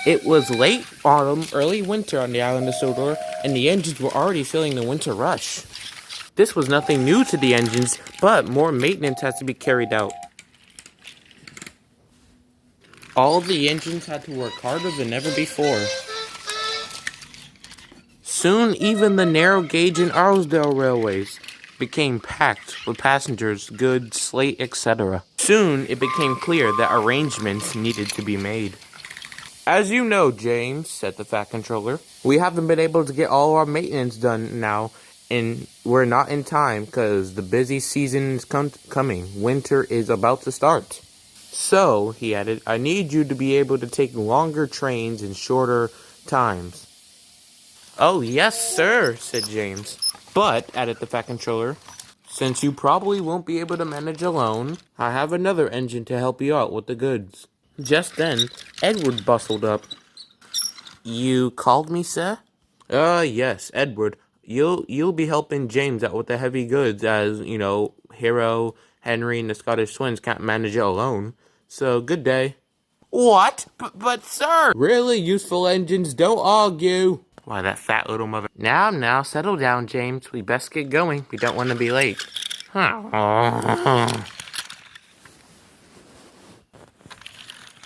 It was late autumn, early winter on the island of Sodor, and the engines were already feeling the winter rush. This was nothing new to the engines, but more maintenance has to be carried out. All of the engines had to work harder than ever before. Soon, even the narrow gauge and Arlesdale railways became packed with passengers, goods, slate, etc. Soon, it became clear that arrangements needed to be made. As you know, James, said the Fat Controller, we haven't been able to get all our maintenance done now, and we're not in time because the busy season is coming. Winter is about to start. So, he added, I need you to be able to take longer trains in shorter times. Oh, yes, sir, said James. But, added the Fat Controller, since you probably won't be able to manage alone, I have another engine to help you out with the goods. Just then, Edward bustled up. You called me, sir? Yes, Edward. You'll be helping James out with the heavy goods as, Hero, Henry, and the Scottish twins can't manage it alone. So, good day. What? But sir! Really useful engines don't argue. Why, that fat little mother... Now, settle down, James. We best get going. We don't want to be late.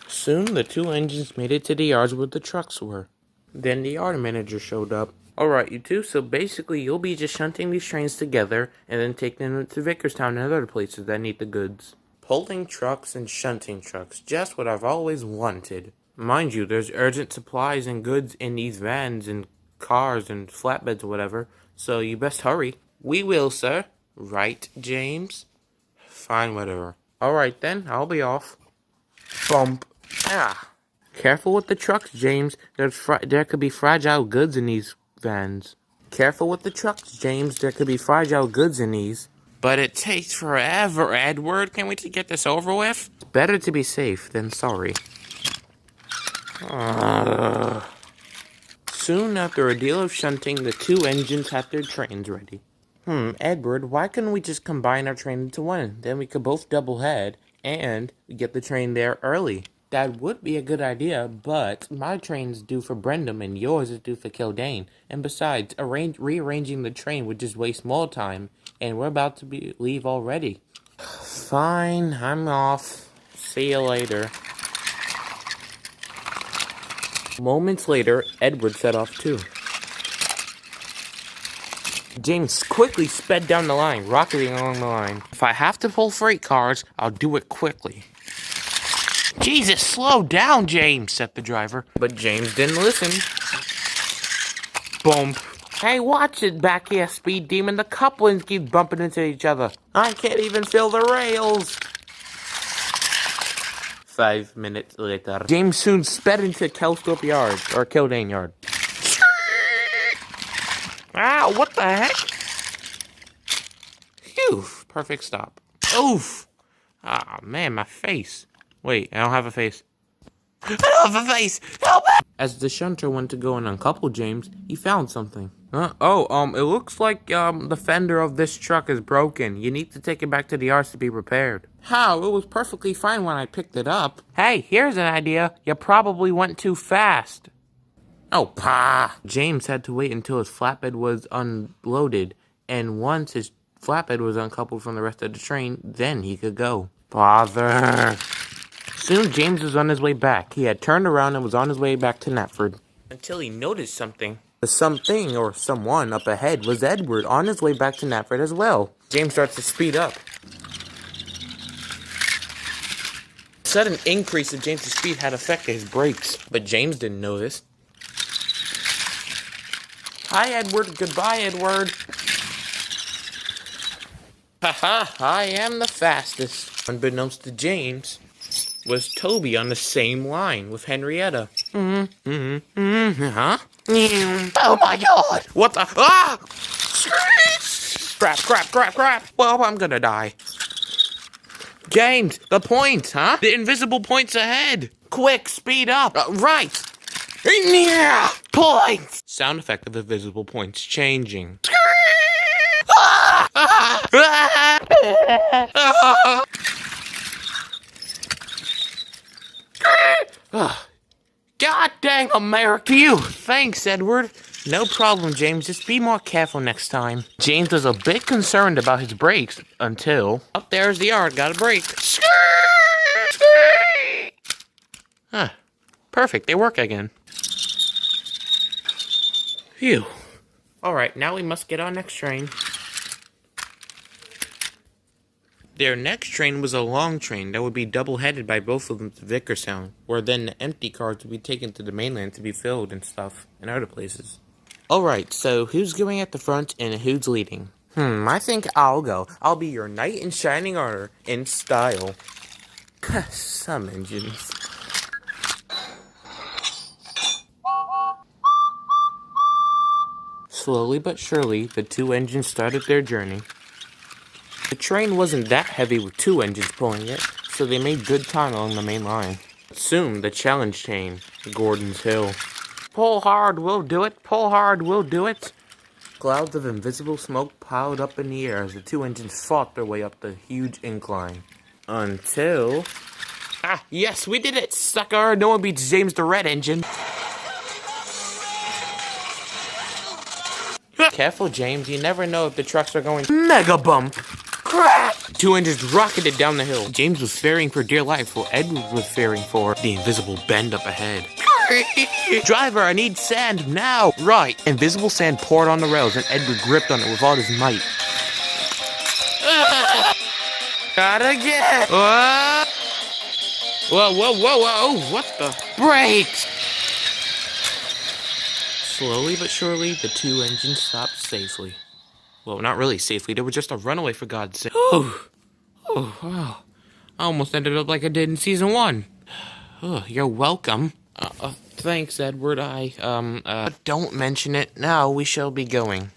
Soon, the two engines made it to the yards where the trucks were. Then the yard manager showed up. Alright, you two, so basically you'll be just shunting these trains together and then taking them to Vickerstown and other places that need the goods. Pulling trucks and shunting trucks, just what I've always wanted. Mind you, there's urgent supplies and goods in these vans and cars and flatbeds or whatever, so you best hurry. We will, sir. Right, James? Fine, whatever. Alright then, I'll be off. Bump. Careful with the trucks, James. There could be fragile goods in these vans. Careful with the trucks, James. There could be fragile goods in these. But it takes forever, Edward. Can we just get this over with? It's better to be safe than sorry. Soon after a deal of shunting, the two engines had their trains ready. Edward, why couldn't we just combine our train into one? Then we could both double head and get the train there early. That would be a good idea, but my train's due for Brendam and yours is due for Kildane. And besides, rearranging the train would just waste more time, and we're about to leave already. Fine, I'm off. See you later. Moments later, Edward set off too. James quickly sped down the line, rocketing along the line. If I have to pull freight cars, I'll do it quickly. Jesus, slow down, James, said the driver. But James didn't listen. Boom. Hey, watch it back here, Speed Demon. The couplings keep bumping into each other. I can't even feel the rails. 5 minutes later. James soon sped into Kelsthorpe Yard, or Kildane Yard. Ow, what the heck? Phew, perfect stop. Oof. Ah, man, my face. Wait, I don't have a face. I don't have a face! Help me! As the shunter went to go and uncouple James, he found something. It looks like, the fender of this truck is broken. You need to take it back to the yards to be repaired. How? It was perfectly fine when I picked it up. Hey, here's an idea. You probably went too fast. Oh, pah! James had to wait until his flatbed was unloaded, and once his flatbed was uncoupled from the rest of the train, then he could go. Bother! Soon James was on his way back. He had turned around and was on his way back to Knapford. Until he noticed something. The something, or someone, up ahead was Edward, on his way back to Knapford as well. James starts to speed up. A sudden increase of James's speed had affected his brakes, but James didn't know this. Hi, Edward. Goodbye, Edward. Haha, I am the fastest. Unbeknownst to James, was Toby on the same line with Henrietta. Huh? Oh my god! What the? Ah! Crap! Well, I'm gonna die. James, the point, huh? The invisible point's ahead. Quick, speed up. Right. Yeah. Points. Sound effect of the visible points changing. God dang America. Phew. Thanks, Edward. No problem, James. Just be more careful next time. James was a bit concerned about his brakes until... Up there's the yard. Got a brake. Huh. Perfect. They work again. Phew. Alright, now we must get our next train. Their next train was a long train that would be double-headed by both of them to Vickerstown, where then the empty cars would be taken to the mainland to be filled and stuff, and other places. Alright, so who's going at the front and who's leading? I think I'll go. I'll be your knight in shining armor, in style. Some engines. Slowly but surely, the two engines started their journey. The train wasn't that heavy with two engines pulling it, so they made good time along the main line. Soon, the challenge came, Gordon's Hill. Pull hard, we'll do it. Pull hard, we'll do it. Clouds of invisible smoke piled up in the air as the two engines fought their way up the huge incline. Until... Ah, yes, we did it, sucker! No one beats James the Red Engine. Careful, James. You never know if the trucks are going mega bump. Crap! Two engines rocketed down the hill. James was fearing for dear life, while Edward was fearing for the invisible bend up ahead. Driver, I need sand now! Right. Invisible sand poured on the rails, and Edward gripped on it with all his might. Gotta get! Whoa, whoa, whoa, whoa! What the? Brakes! Slowly but surely, the two engines stopped safely. Well, not really safely. They were just a runaway, for God's sake. Oh, wow. I almost ended up like I did in season 1. Oh, you're welcome. Thanks, Edward. Don't mention it. Now we shall be going.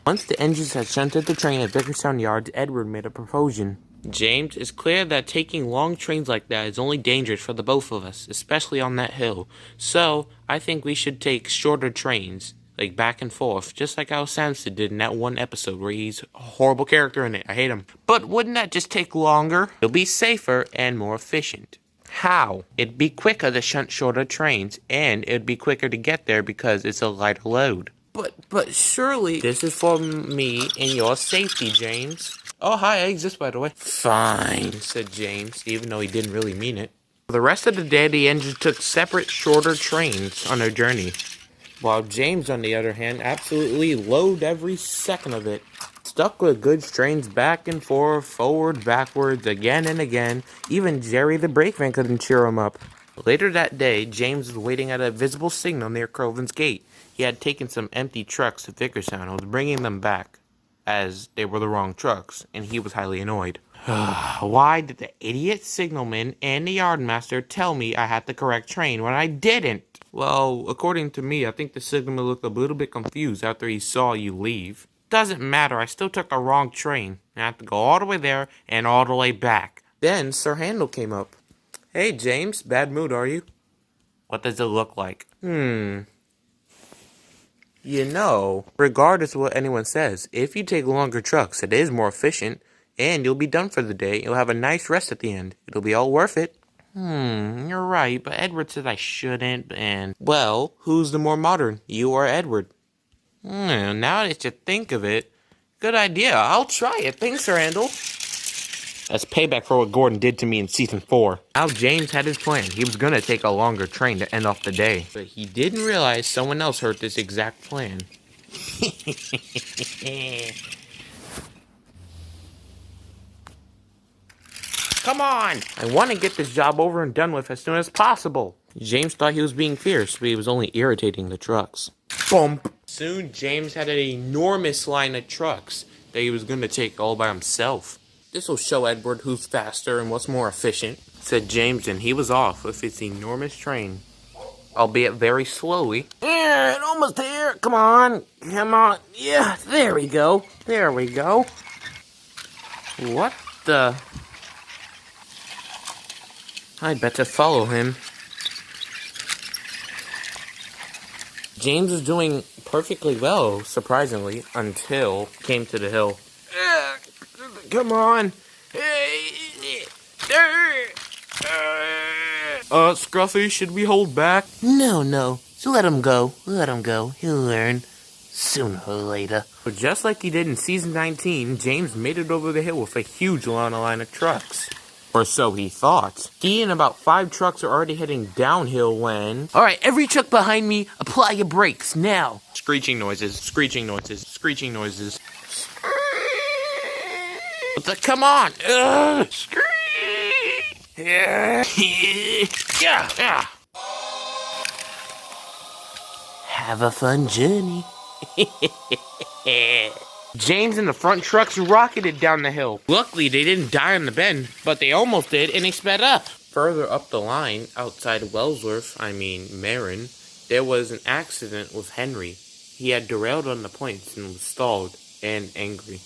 Once the engines had shunted the train at Vickerstown Yards, Edward made a proposal. James, it's clear that taking long trains like that is only dangerous for the both of us, especially on that hill. So, I think we should take shorter trains, like back and forth, just like how Samson did in that one episode where he's a horrible character in it. I hate him. But wouldn't that just take longer? It'll be safer and more efficient. How? It'd be quicker to shunt shorter trains, and it'd be quicker to get there because it's a lighter load. But surely... This is for me and your safety, James. Oh, hi, I exist, by the way. Fine, said James, even though he didn't really mean it. For the rest of the day, the engines took separate, shorter trains on their journey. While James, on the other hand, absolutely loathed every second of it. Stuck with goods trains back and forth, forward, backwards, again and again. Even Jerry the brakeman couldn't cheer him up. Later that day, James was waiting at a visible signal near Crovan's gate. He had taken some empty trucks to Vickerstown and was bringing them back, as they were the wrong trucks, and he was highly annoyed. Why did the idiot signalman and the yardmaster tell me I had the correct train when I didn't? Well, according to me, I think the signalman looked a little bit confused after he saw you leave. Doesn't matter, I still took the wrong train. I had to go all the way there and all the way back. Then Sir Handel came up. Hey, James, bad mood, are you? What does it look like? You know, regardless of what anyone says, if you take longer trucks, it is more efficient, and you'll be done for the day. You'll have a nice rest at the end. It'll be all worth it. You're right, but Edward said I shouldn't, and... Well, who's the more modern, you or Edward? Now that you think of it, good idea. I'll try it. Thanks, Sir Handel. That's payback for what Gordon did to me in Season 4. Now James had his plan. He was gonna take a longer train to end off the day. But he didn't realize someone else heard this exact plan. Come on! I want to get this job over and done with as soon as possible. James thought he was being fierce, but he was only irritating the trucks. Bump! Soon James had an enormous line of trucks that he was gonna take all by himself. This'll show Edward who's faster and what's more efficient, said James, and he was off with his enormous train. Albeit very slowly. Almost here. Come on. Yeah, there we go. There we go. What the? I'd better follow him. James was doing perfectly well, surprisingly, until came to the hill. Come on. Scruffy, should we hold back? No. So let him go. He'll learn. Sooner or later. But just like he did in Season 19, James made it over the hill with a huge line of trucks. Or so he thought. He and about 5 trucks are already heading downhill when... Alright, every truck behind me, apply your brakes, now. Screeching noises. Come on! Yeah. Have a fun journey. James and the front trucks rocketed down the hill. Luckily, they didn't die on the bend, but they almost did, and they sped up. Further up the line, outside Marin, there was an accident with Henry. He had derailed on the points and was stalled and angry.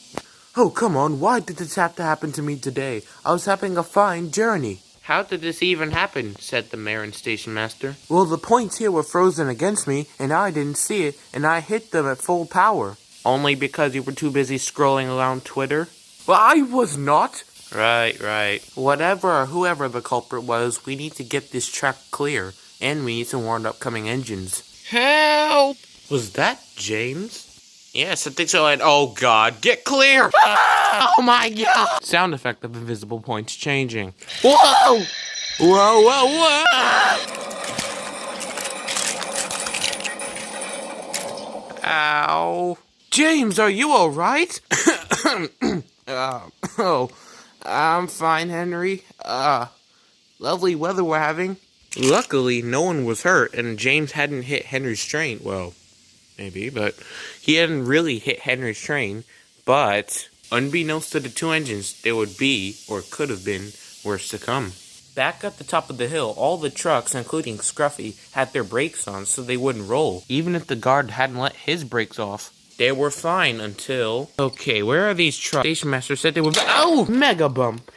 Oh, come on, why did this have to happen to me today? I was having a fine journey. How did this even happen? Said the Marin station master. Well, the points here were frozen against me, and I didn't see it, and I hit them at full power. Only because you were too busy scrolling around Twitter? Well, I was not. Right. Whatever or whoever the culprit was, we need to get this track clear, and we need to warn upcoming engines. Help! Was that James? Yes, I think so. And oh god, get clear! Oh my god! Sound effect of invisible points changing. Whoa! Whoa! Ow. James, are you alright? I'm fine, Henry. Lovely weather we're having. Luckily, no one was hurt, and James hadn't hit Henry's train. Well, maybe, but he hadn't really hit Henry's train. But, unbeknownst to the 2 engines, there would be, or could have been, worse to come. Back at the top of the hill, all the trucks, including Scruffy, had their brakes on so they wouldn't roll, even if the guard hadn't let his brakes off. They were fine until... Okay, where are these trucks? Station master said they were... Oh! Mega bump!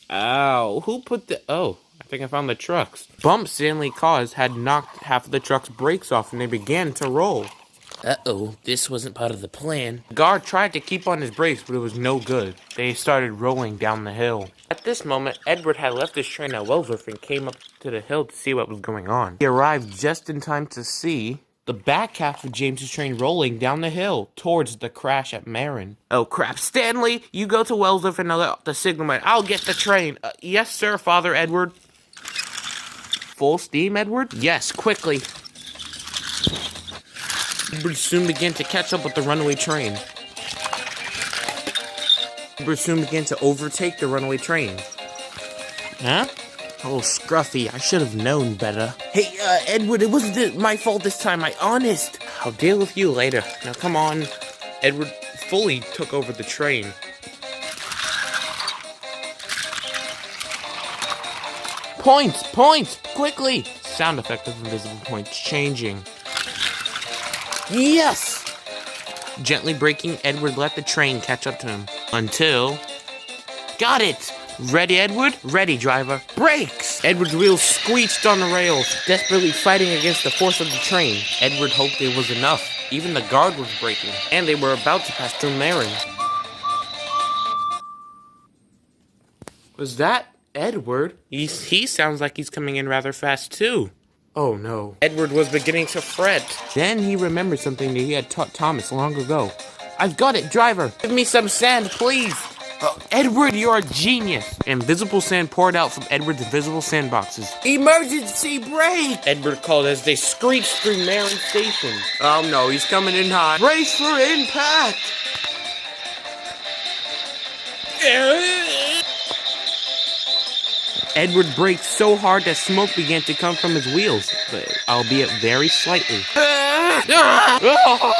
Ow. Who put the... Oh, I think I found the trucks. Bump Stanley caused had knocked half of the truck's brakes off and they began to roll. Uh-oh, this wasn't part of the plan. The guard tried to keep on his brakes, but it was no good. They started rolling down the hill. At this moment, Edward had left his train at Wellsworth and came up to the hill to see what was going on. He arrived just in time to see the back half of James's train rolling down the hill towards the crash at Marin. Oh crap, Stanley, you go to Wellsworth and let the signalman. I'll get the train. Yes, sir, Father Edward. Full steam, Edward? Yes, quickly. Edward soon began to catch up with the runaway train. Edward soon began to overtake the runaway train. Huh? Oh, Scruffy, I should have known better. Hey, Edward, it wasn't my fault this time, honest. I'll deal with you later. Now, come on. Edward fully took over the train. Points! Quickly! Sound effect of invisible points changing. Yes! Gently braking, Edward let the train catch up to him. Until... Got it! Ready, Edward? Ready, driver. Brakes! Edward's wheels squeaked on the rails, desperately fighting against the force of the train. Edward hoped it was enough. Even the guard was braking, and they were about to pass through Marin. Was that Edward? He sounds like he's coming in rather fast, too. Oh no. Edward was beginning to fret. Then he remembered something that he had taught Thomas long ago. I've got it, driver. Give me some sand, please. Edward, you're a genius. Invisible sand poured out from Edward's invisible sandboxes. Emergency brake! Edward called as they screeched through Marin Station. Oh no, he's coming in hot. Brace for impact! Edward braked so hard that smoke began to come from his wheels, but albeit very slightly.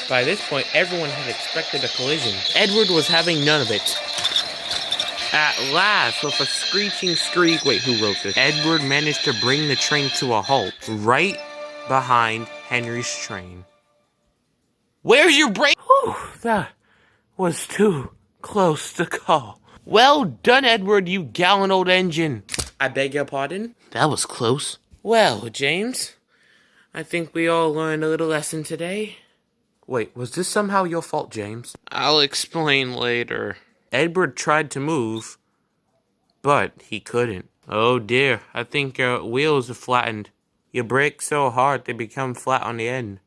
By this point, everyone had expected a collision. Edward was having none of it. At last, with a screeching screech... Wait, who wrote this? Edward managed to bring the train to a halt, right behind Henry's train. Where's your brake? Whew, that was too close to call. Well done, Edward, you gallant old engine. I beg your pardon? That was close. Well, James, I think we all learned a little lesson today. Wait, was this somehow your fault, James? I'll explain later. Edward tried to move, but he couldn't. Oh dear, I think your wheels are flattened. You brake so hard they become flat on the end.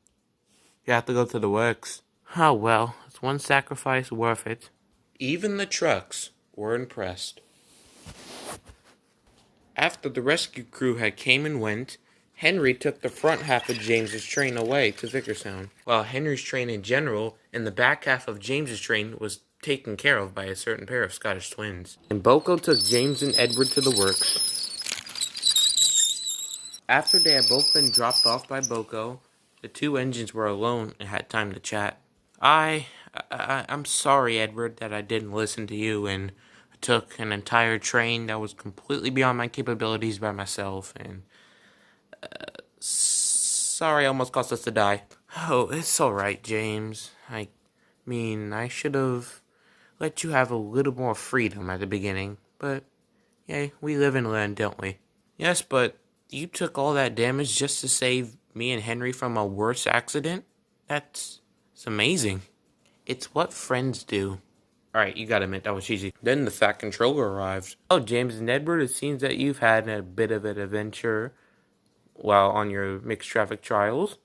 You have to go to the works. Oh well, it's one sacrifice worth it. Even the trucks were impressed. After the rescue crew had came and went, Henry took the front half of James's train away to Vickerstown, while Henry's train in general and the back half of James's train was taken care of by a certain pair of Scottish twins. And Boko took James and Edward to the works. After they had both been dropped off by Boko, the two engines were alone and had time to chat. I'm sorry, Edward, that I didn't listen to you and took an entire train that was completely beyond my capabilities by myself, and sorry I almost caused us to die. Oh, it's alright, James. I mean, I should have let you have a little more freedom at the beginning, but yeah, we live and learn, don't we? Yes, but you took all that damage just to save me and Henry from a worse accident? It's amazing. It's what friends do. Alright, you gotta admit, that was cheesy. Then the Fat Controller arrived. Oh, James and Edward, it seems that you've had a bit of an adventure while on your mixed traffic trials.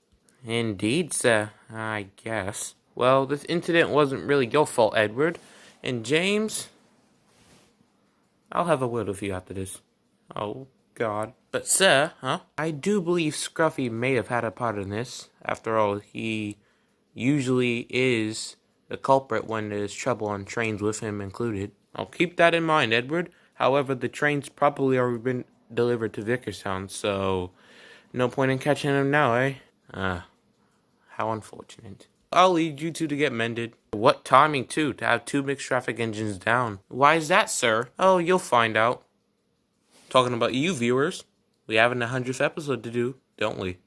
Indeed, sir, I guess. Well, this incident wasn't really your fault, Edward. And James, I'll have a word with you after this. Oh, God. But, sir, I do believe Scruffy may have had a part in this. After all, he usually is the culprit when there's trouble on trains with him included. I'll keep that in mind, Edward. However, the train's probably already been delivered to Vickerstown, so no point in catching him now, eh? How unfortunate. I'll lead you two to get mended. What timing, too, to have two mixed traffic engines down. Why is that, sir? Oh, you'll find out. Talking about you, viewers. We have an 100th episode to do, don't we?